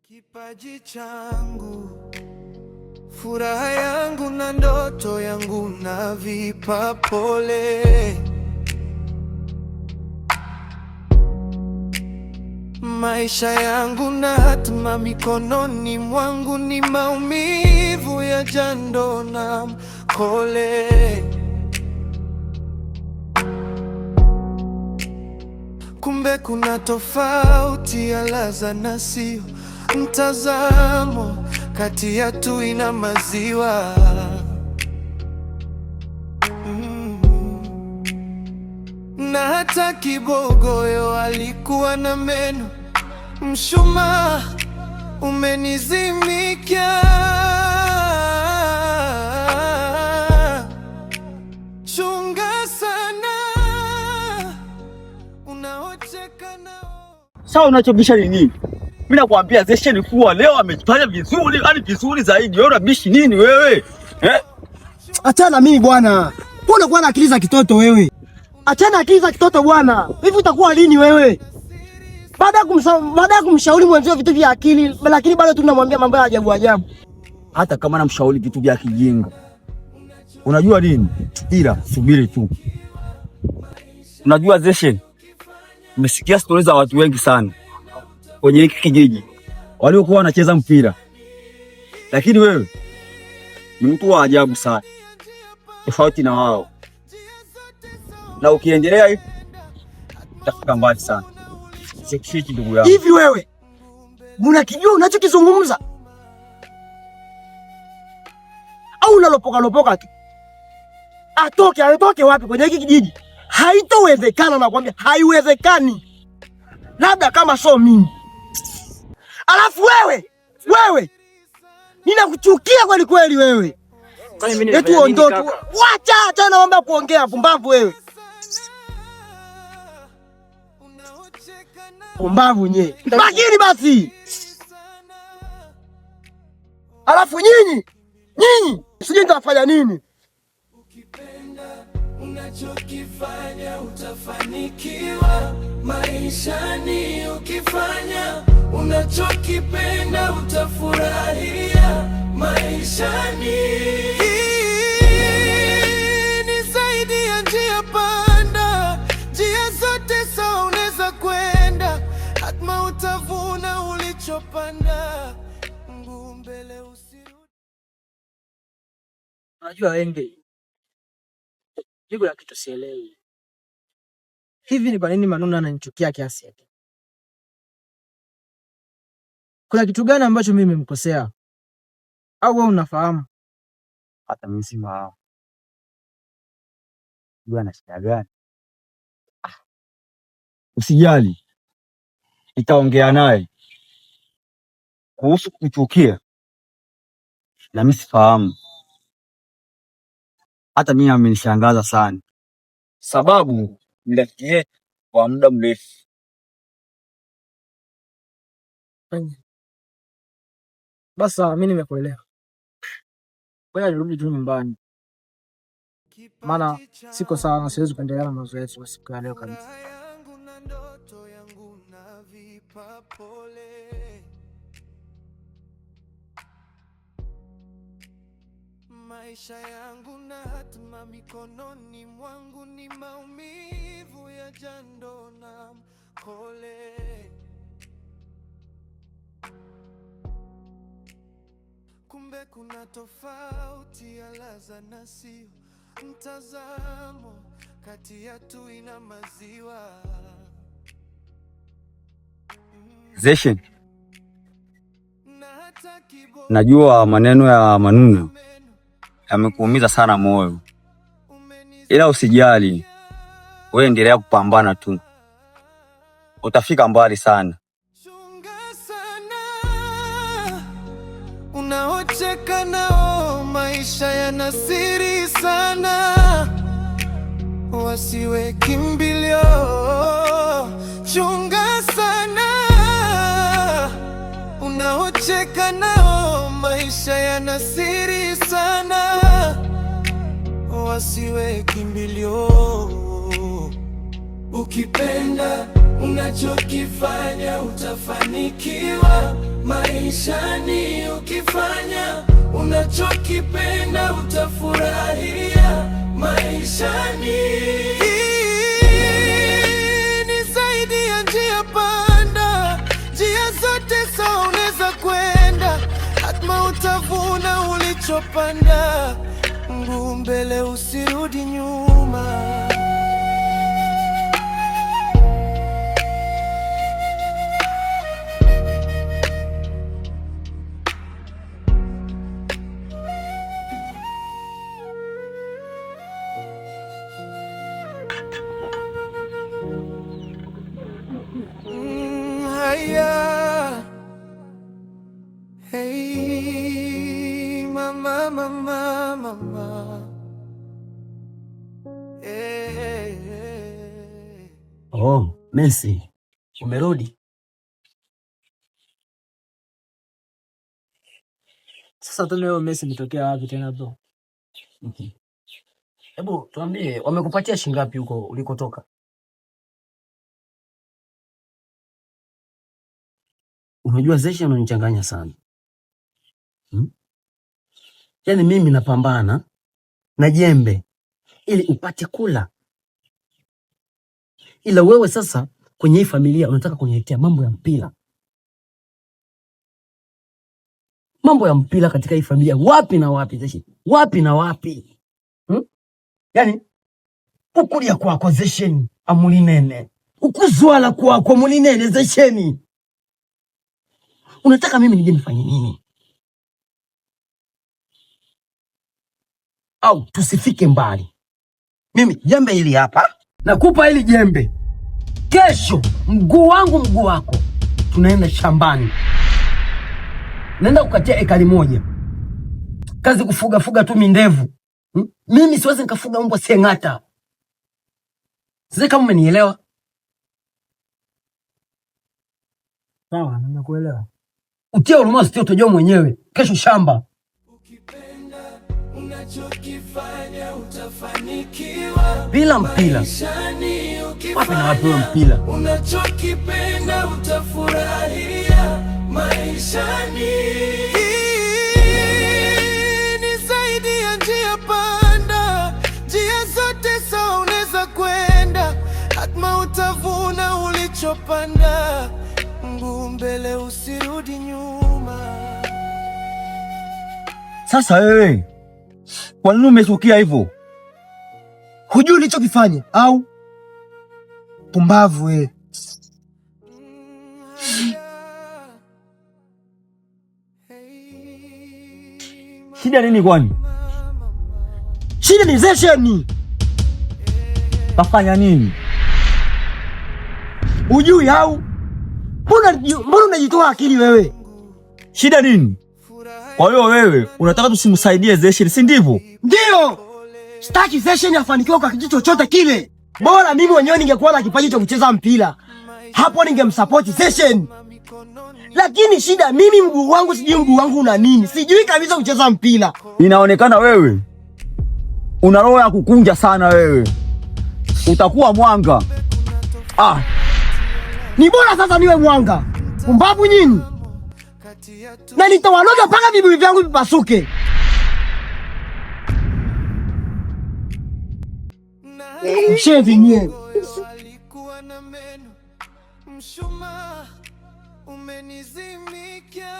Kipaji changu, furaha yangu na ndoto yangu navipa pole. Maisha yangu na hatima mikononi mwangu, ni maumivu ya jando na mkole. Kumbe kuna tofauti ya ladha na sio mtazamo kati ya tui na maziwa. Na hata kibogoyo alikuwa na meno, mshumaa umenizimikia. Chunga sana unaocheka nao. Sawa, unachobisha ni nini? Mimi nakwambia Zeshen kuwa leo amefanya vizuri, yani vizuri zaidi. Wewe unabishi nini wewe? Achana mimi bwana. Mbona kwa akili za kitoto wewe? Achana akili za kitoto bwana. Hivi utakuwa lini wewe? Baada ya kumshauri mwenzio vitu vya akili, lakini bado tunamwambia mambo ya ajabu ajabu. Hata kama namshauri vitu vya kijinga. Unajua nini? Ila subiri tu. Unajua Zeshen, umesikia stories za watu wengi sana kwenye hiki kijiji waliokuwa wanacheza mpira, lakini wewe ni mtu wa ajabu sana, tofauti na wao, na ukiendelea hivi utafika mbali sana. Sikishiki ndugu yangu. Hivi wewe unakijua unachokizungumza au unalopoka lopoka tu? Atoke wapi kwenye hiki kijiji? Haitowezekana, nakwambia haiwezekani, labda kama so mimi. Alafu wewe ninakuchukia kweli kweli wewe. Eti ondoke. Wacha naomba kuongea pumbavu wewe. Pumbavu nye. Bakini basi. Alafu nyinyi sijui nitafanya nini. Ukipenda unachokifanya utafanikiwa maishani. Ukifanya unachokipenda utafurahia maishani. Ni zaidi ya njia panda, njia zote sawa unaweza kwenda, hatma utavuna ulichopanda. Mguu mbele usirudi. Unajua wenge, jibu la kitu sielewi. Hivi ni kwa nini Manunu ananichukia kiasi hiki? Kuna kitu gani ambacho mimi nimemkosea? Au wewe unafahamu? Hata mimi sifahamu. Wewe ana shida gani? Usijali, nitaongea naye kuhusu kuchukia. Na mimi sifahamu. Hata mimi amenishangaza sana, sababu ni rafiki yetu kwa muda mrefu. Basi mimi nimekuelewa. Wewe nirudi tu nyumbani, maana siko sawa na siwezi kuendelea na mazoezi kwa siku ya leo kabisa. Maisha yangu na hatima mikononi mwangu, ni maumivu ya jando na mkole. Kumbe kuna tofauti ya ladha na sio mtazamo kati ya tui na maziwa. Zeshen, najua maneno ya Manunu yamekuumiza sana moyo, ila usijali, wewe endelea kupambana tu, utafika mbali sana. Chunga sana unaocheka nao, maisha yana siri sana, wasiwe kimbilio. Chunga sana unaocheka nao, maisha yana siri sana, wasiwe kimbilio. Ukipenda unachokifanya utafanikiwa Maishani ukifanya unachokipenda utafurahia. Maishani ni zaidi ya njia panda, njia zote sawa unaweza kwenda, hatma utavuna ulichopanda. Mguu mbele usirudi nyuma. Hey, mama, mama, mama. Hey, hey. Oh, Messi, umerudi? Sasa leo Messi nitokea wapi tena bro? Hebu tuambie wamekupatia shilingi ngapi huko ulikotoka? Unajua Zesha ananichanganya sana. Yaani mimi napambana na jembe ili upate kula. Ila wewe sasa kwenye hii familia unataka kuniletea mambo ya mpira. Mambo ya mpira katika hii familia wapi na wapi Zesha? Wapi na wapi? Yaani ukulia kwako Zesheni amulinene. Ukuzwala kwako mulinene Zesheni. Unataka mimi nije nifanye nini? Au tusifike mbali. Mimi jembe hili hapa, nakupa hili jembe. Kesho mguu wangu mguu wako, tunaenda shambani. Naenda kukatia ekari moja. Kazi kufuga tu mindevu. Mimi siwezi nikafuga mbwa seng'ata. Sasa kama umenielewa? Sawa, nimekuelewa. Utie huruma sio utajua mwenyewe. Kesho shamba. Ukipenda unachokifanya utafanikiwa. Bila mpira. Wapi na wapi mpira? Unachokipenda utafurahia. Maishani ni zaidi ya njia panda, njia zote sawa unaweza kwenda, hatma utavuna ulichopanda. Mguu mbele usirudi nyuma. Sasa wewe, kwa nini umesukia hivyo? Hujui ulichokifanya au? Pumbavu wewe. Shida nini kwani? Shida ni Zesheni. Kafanya nini? Hujui au? Mbona unajitoa akili wewe? Shida nini? Kwa hiyo wewe unataka tusimsaidie Zesheni, si ndivyo? Ndio. Sitaki Zesheni afanikiwe kwa kitu chochote kile. Bora mimi mwenyewe ningekuwa na kipaji cha kucheza mpira. Hapo ningemsupport Zesheni. Lakini shida mimi mguu wangu sijui mguu wangu una nini. Sijui kabisa kucheza mpira. Inaonekana wewe una roho ya kukunja sana wewe. Utakuwa mwanga. Ni bora sasa niwe mwanga. Pumbavu nyinyi. Na nitawaloga mpaka vibuyu vyangu vipasuke. Mshenzi nyewe. Alikuwa na meno, mshumaa umenizimikia.